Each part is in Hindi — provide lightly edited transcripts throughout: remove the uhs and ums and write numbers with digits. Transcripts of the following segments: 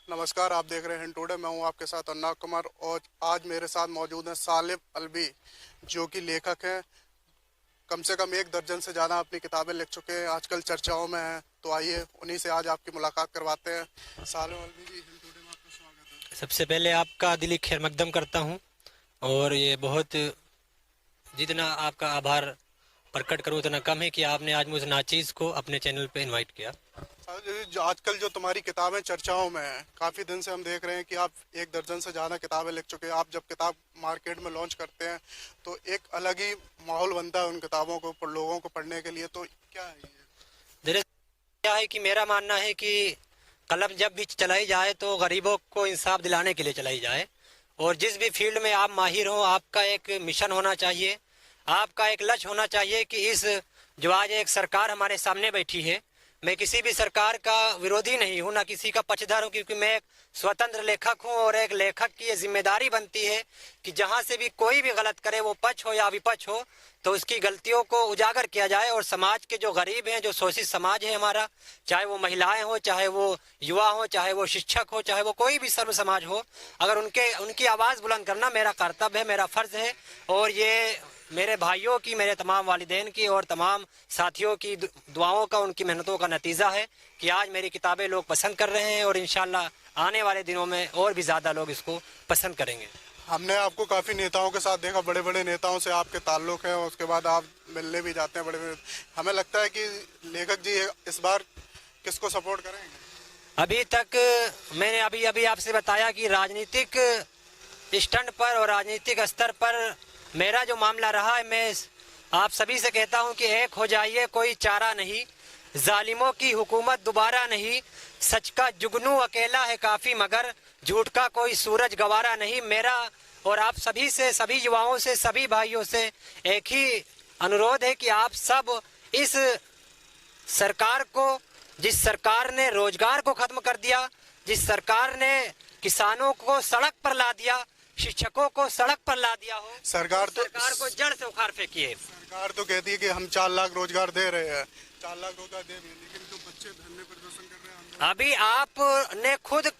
नमस्कार, आप देख रहे हैं टुडे। मैं हूं आपके साथ अन्ना कुमार और आज मेरे साथ मौजूद हैं सालिम अलवी, जो कि लेखक हैं। कम से कम 1 दर्जन से ज़्यादा अपनी किताबें लिख चुके हैं, आजकल चर्चाओं में हैं। तो आइए उन्हीं से आज आपकी मुलाकात करवाते हैं। सालिम अलवी जी, टुडे में आपका स्वागत है। सबसे पहले आपका दिली खैर मकदम करता हूँ और ये बहुत जितना आपका आभार प्रकट करूँ उतना कम है कि आपने आज मुझे नाचीज़ को अपने चैनल पे इनवाइट किया। आजकल जो तुम्हारी किताबें चर्चाओं में हैं, काफ़ी दिन से हम देख रहे हैं कि आप 1 दर्जन से ज़्यादा किताबें लिख चुके हैं। आप जब किताब मार्केट में लॉन्च करते हैं तो एक अलग ही माहौल बनता है उन किताबों को लोगों को पढ़ने के लिए। तो क्या है ये? दरअसल क्या है कि मेरा मानना है कि कलम जब भी चलाई जाए तो गरीबों को इंसाफ दिलाने के लिए चलाई जाए। और जिस भी फील्ड में आप माहिर हो, आपका एक मिशन होना चाहिए, आपका एक लक्ष्य होना चाहिए कि इस जो आज एक सरकार हमारे सामने बैठी है, मैं किसी भी सरकार का विरोधी नहीं हूँ, ना किसी का पक्षधर हूँ, क्योंकि मैं एक स्वतंत्र लेखक हूँ। और एक लेखक की ये जिम्मेदारी बनती है कि जहाँ से भी कोई भी गलत करे, वो पक्ष हो या विपक्ष हो, तो उसकी गलतियों को उजागर किया जाए। और समाज के जो गरीब हैं, जो शोषित समाज है हमारा, चाहे वो महिलाएं हो, चाहे वो युवा हो, चाहे वो शिक्षक हो, चाहे वो कोई भी सर्व समाज हो, अगर उनकी आवाज़ बुलंद करना मेरा कर्तव्य है, मेरा फ़र्ज़ है। और ये मेरे भाइयों की, मेरे तमाम वालिदैन की और तमाम साथियों की दुआओं का, उनकी मेहनतों का नतीजा है कि आज मेरी किताबें लोग पसंद कर रहे हैं और इंशाल्लाह आने वाले दिनों में और भी ज़्यादा लोग इसको पसंद करेंगे। हमने आपको काफ़ी नेताओं के साथ देखा, बड़े बड़े नेताओं से आपके ताल्लुक हैं और उसके बाद आप मिलने भी जाते हैं बड़े बड़े। हमें लगता है कि लेखक जी इस बार किसको सपोर्ट करेंगे? अभी तक मैंने अभी अभी आपसे बताया कि राजनीतिक स्टैंड पर और राजनीतिक स्तर पर मेरा जो मामला रहा है, मैं आप सभी से कहता हूं कि एक हो जाइए, कोई चारा नहीं, जालिमों की हुकूमत दोबारा नहीं, सच का जुगनू अकेला है काफ़ी, मगर झूठ का कोई सूरज गवारा नहीं। मेरा और आप सभी से, सभी युवाओं से, सभी भाइयों से एक ही अनुरोध है कि आप सब इस सरकार को, जिस सरकार ने रोजगार को खत्म कर दिया, जिस सरकार ने किसानों को सड़क पर ला दिया, शिक्षकों को सड़क पर ला दिया हो, सरकार को जड़ से उखाड़ फेंकिए। सरकार तो कहती है कि हम 4 लाख रोजगार दे रहे हैं, 4 लाख रोजगार दे रहे हैं, लेकिन जो बच्चे धरने प्रदर्शन कर रहे हैं, अभी आपने खुद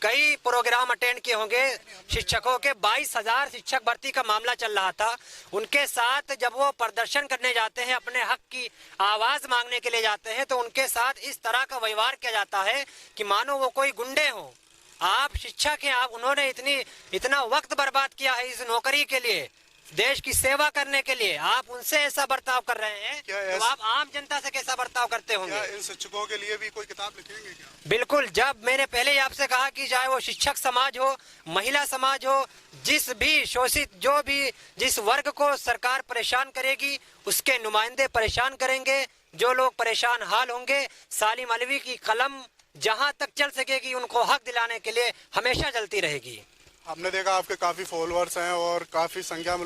कई प्रोग्राम अटेंड किए होंगे। शिक्षकों के 22,000 शिक्षक भर्ती का मामला चल रहा था, उनके साथ जब वो प्रदर्शन करने जाते हैं, अपने हक की आवाज मांगने के लिए जाते हैं, तो उनके साथ इस तरह का व्यवहार किया जाता है कि मानो वो कोई गुंडे हो। आप शिक्षक हैं, आप उन्होंने इतना वक्त बर्बाद किया है इस नौकरी के लिए, देश की सेवा करने के लिए, आप उनसे ऐसा बर्ताव कर रहे हैं, तो आप आम जनता से कैसा बर्ताव करते होंगे? क्या इन शिक्षकों के लिए भी कोई किताब लिखेंगे क्या? बिल्कुल। जब मैंने पहले ही आपसे कहा कि चाहे वो शिक्षक समाज हो, महिला समाज हो, जिस भी शोषित, जो भी जिस वर्ग को सरकार परेशान करेगी, उसके नुमाइंदे परेशान करेंगे। जो लोग परेशान हाल होंगे, सालिम अलवी की कलम जहां तक चल सकेगी, उनको हक दिलाने के लिए हमेशा चलती रहेगी। हमने देखा आपके काफ़ी फॉलोअर्स हैं और काफ़ी संख्या में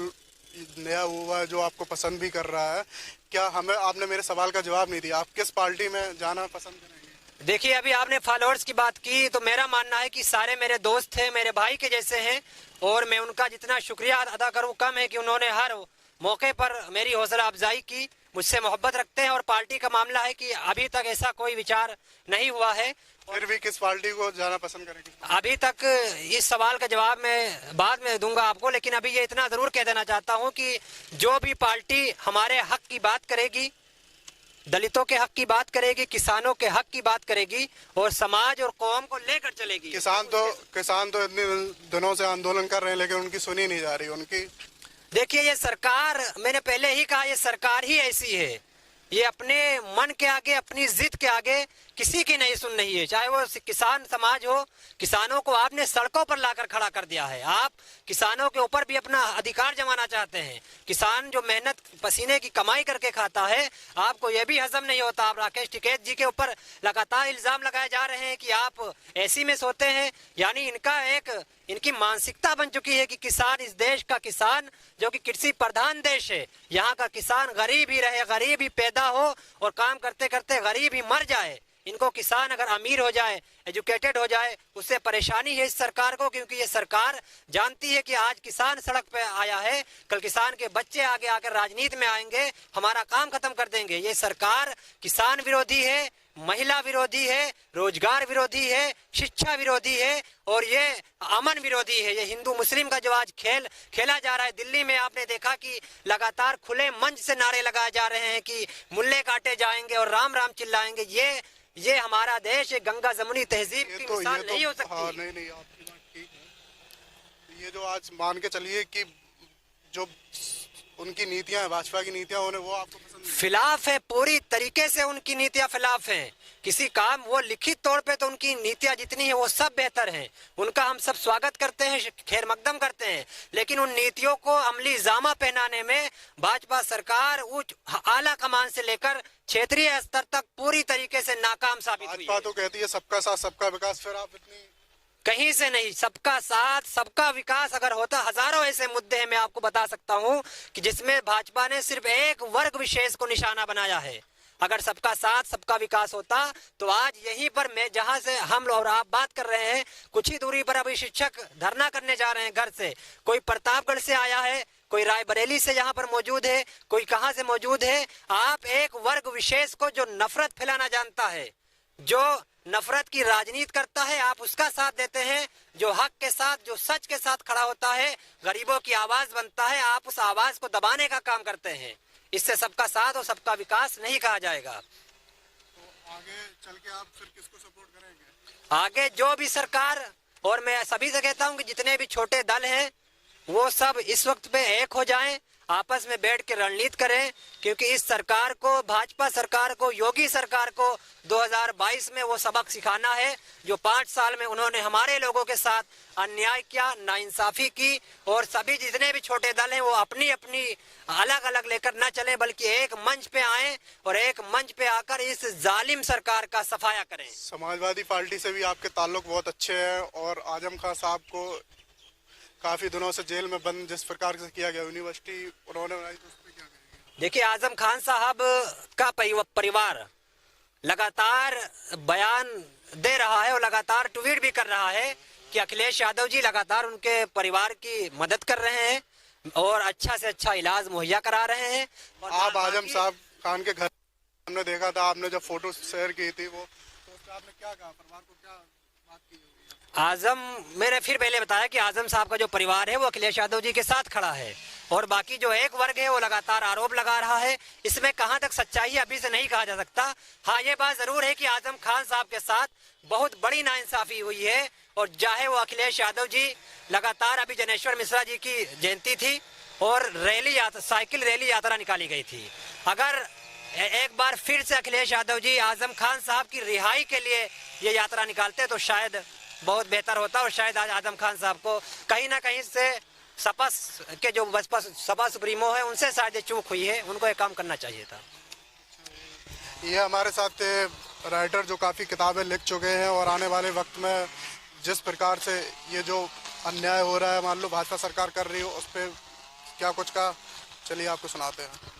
नया हुआ है जो आपको पसंद भी कर रहा है। क्या हमें आपने मेरे सवाल का जवाब नहीं दिया, आप किस पार्टी में जाना पसंद करेंगे? देखिए, अभी आपने फॉलोअर्स की बात की, तो मेरा मानना है कि सारे मेरे दोस्त हैं, मेरे भाई के जैसे हैं, और मैं उनका जितना शुक्रिया अदा करूँ कम है कि उन्होंने हर मौके पर मेरी हौसला अफजाई की, मुझसे मोहब्बत रखते हैं। और पार्टी का मामला है कि अभी तक ऐसा कोई विचार नहीं हुआ है। फिर भी किस पार्टी को जाना पसंद करेंगे? अभी तक इस सवाल का जवाब मैं बाद में दूंगा आपको, लेकिन अभी ये इतना जरूर कह देना चाहता हूं कि जो भी पार्टी हमारे हक की बात करेगी, दलितों के हक की बात करेगी, किसानों के हक की बात करेगी और समाज और कौम को लेकर चलेगी। किसान तो इतने दिनों से आंदोलन कर रहे हैं, लेकिन उनकी सुनी नहीं जा रही। उनकी देखिए, ये सरकार, मैंने पहले ही कहा, ये सरकार ही ऐसी है, ये अपने मन के आगे, अपनी जिद के आगे किसी की नहीं सुन रही है। चाहे वो किसान समाज हो, किसानों को आपने सड़कों पर लाकर खड़ा कर दिया है। आप किसानों के ऊपर भी अपना अधिकार जमाना चाहते हैं। किसान जो मेहनत पसीने की कमाई करके खाता है, आपको यह भी हजम नहीं होता। आप राकेश टिकैत जी के ऊपर लगातार इल्जाम लगाए जा रहे हैं कि आप एसी में सोते हैं। यानी इनकी मानसिकता बन चुकी है कि किसान, इस देश का किसान जो कि कृषि प्रधान देश है, यहाँ का किसान गरीब ही रहे, गरीब ही पैदा हो और काम करते करते गरीब ही मर जाए। इनको किसान अगर अमीर हो जाए, एजुकेटेड हो जाए, उससे परेशानी है इस सरकार को, क्योंकि ये सरकार जानती है कि आज किसान सड़क पे आया है, कल किसान के बच्चे आगे आकर राजनीति में आएंगे, हमारा काम खत्म कर देंगे। ये सरकार किसान विरोधी है, महिला विरोधी है, रोजगार विरोधी है, शिक्षा विरोधी है और ये अमन विरोधी है। ये हिंदू मुस्लिम का जो आज खेल खेला जा रहा है, दिल्ली में आपने देखा कि लगातार खुले मंच से नारे लगाए जा रहे हैं कि मुल्ले काटे जाएंगे और राम राम चिल्लाएंगे। ये हमारा देश गंगा जमुनी तहजीब की मिसाल नहीं हो सकती। हाँ, नहीं, आपकी बात ठीक है। ये जो आज मान के चलिए कि जो उनकी नीतियां हैं, भाजपा की नीतियां, उन्हें वो आपको पसंद नहीं? खिलाफ है, पूरी तरीके से उनकी नीतियां खिलाफ हैं। किसी काम वो लिखित तौर पे तो उनकी नीतियां जितनी है वो सब बेहतर हैं, उनका हम सब स्वागत करते हैं, खैर मकदम करते हैं, लेकिन उन नीतियों को अमली जामा पहनाने में भाजपा सरकार उच्च आला कमान से लेकर क्षेत्रीय स्तर तक पूरी तरीके से नाकाम साबित हुई है। भाजपा तो कहती है सबका साथ सबका विकास, फिर आप इतनी कहीं से नहीं, सबका साथ सबका विकास अगर होता, हजारों ऐसे मुद्दे हैं मैं आपको बता सकता हूं कि जिसमें भाजपा ने सिर्फ एक वर्ग विशेष को निशाना बनाया है। अगर सबका साथ सबका विकास होता तो आज यहीं पर मैं जहां से हम लोग और आप बात कर रहे हैं, कुछ ही दूरी पर अभी शिक्षक धरना करने जा रहे हैं घर से। कोई प्रतापगढ़ से आया है, कोई रायबरेली से यहाँ पर मौजूद है, कोई कहां से मौजूद है। आप एक वर्ग विशेष को जो नफरत फैलाना जानता है, जो नफरत की राजनीति करता है, आप उसका साथ देते हैं। जो हक के साथ, जो सच के साथ खड़ा होता है, गरीबों की आवाज बनता है, आप उस आवाज को दबाने का काम करते हैं। इससे सबका साथ और सबका विकास नहीं कहा जाएगा। तो आगे चल के आप फिर किसको सपोर्ट करेंगे? आगे जो भी सरकार, और मैं सभी से कहता हूं कि जितने भी छोटे दल हैं वो सब इस वक्त पे एक हो जाएं, आपस में बैठ के रणनीति करें, क्योंकि इस सरकार को, भाजपा सरकार को, योगी सरकार को 2022 में वो सबक सिखाना है जो 5 साल में उन्होंने हमारे लोगों के साथ अन्याय किया, नाइंसाफी की। और सभी जितने भी छोटे दल हैं वो अपनी अपनी अलग अलग लेकर न चले, बल्कि एक मंच पे आए और एक मंच पे आकर इस जालिम सरकार का सफाया करें। समाजवादी पार्टी से भी आपके ताल्लुक बहुत अच्छे हैं और आजम खान साहब को काफी दिनों से जेल में बंद जिस प्रकार से किया गया, यूनिवर्सिटी उन्होंने बनाई, तो उस पर क्या कहेंगे? देखिए, आजम खान साहब का परिवार लगातार बयान दे रहा है और लगातार ट्वीट भी कर रहा है कि अखिलेश यादव जी लगातार उनके परिवार की मदद कर रहे हैं और अच्छा से अच्छा इलाज मुहैया करा रहे हैं। और आप आजम साहब खान के घर हमने देखा था, आपने जब फोटो शेयर की थी वो, तो उस पर आपने क्या कहा, परिवार को क्या बात की? आजम, मैंने फिर पहले बताया कि आजम साहब का जो परिवार है वो अखिलेश यादव जी के साथ खड़ा है और बाकी जो एक वर्ग है वो लगातार आरोप लगा रहा है। इसमें कहां तक सच्चाई है अभी से नहीं कहा जा सकता। हाँ, ये बात जरूर है कि आजम खान साहब के साथ बहुत बड़ी नाइंसाफी हुई है और चाहे वो अखिलेश यादव जी लगातार, अभी जनेश्वर मिश्रा जी की जयंती थी और साइकिल रैली यात्रा निकाली गई थी। अगर एक बार फिर से अखिलेश यादव जी आजम खान साहब की रिहाई के लिए ये यात्रा निकालते तो शायद बहुत बेहतर होता और शायद आज आजम खान साहब को कहीं ना कहीं से सपा के जो बसपा सपा सुप्रीमो है उनसे शायद ये चूक हुई है, उनको ये काम करना चाहिए था। ये हमारे साथ राइटर जो काफ़ी किताबें लिख चुके हैं और आने वाले वक्त में जिस प्रकार से ये जो अन्याय हो रहा है, मान लो भाजपा सरकार कर रही हो, उस पर क्या कुछ का, चलिए आपको सुनाते हैं।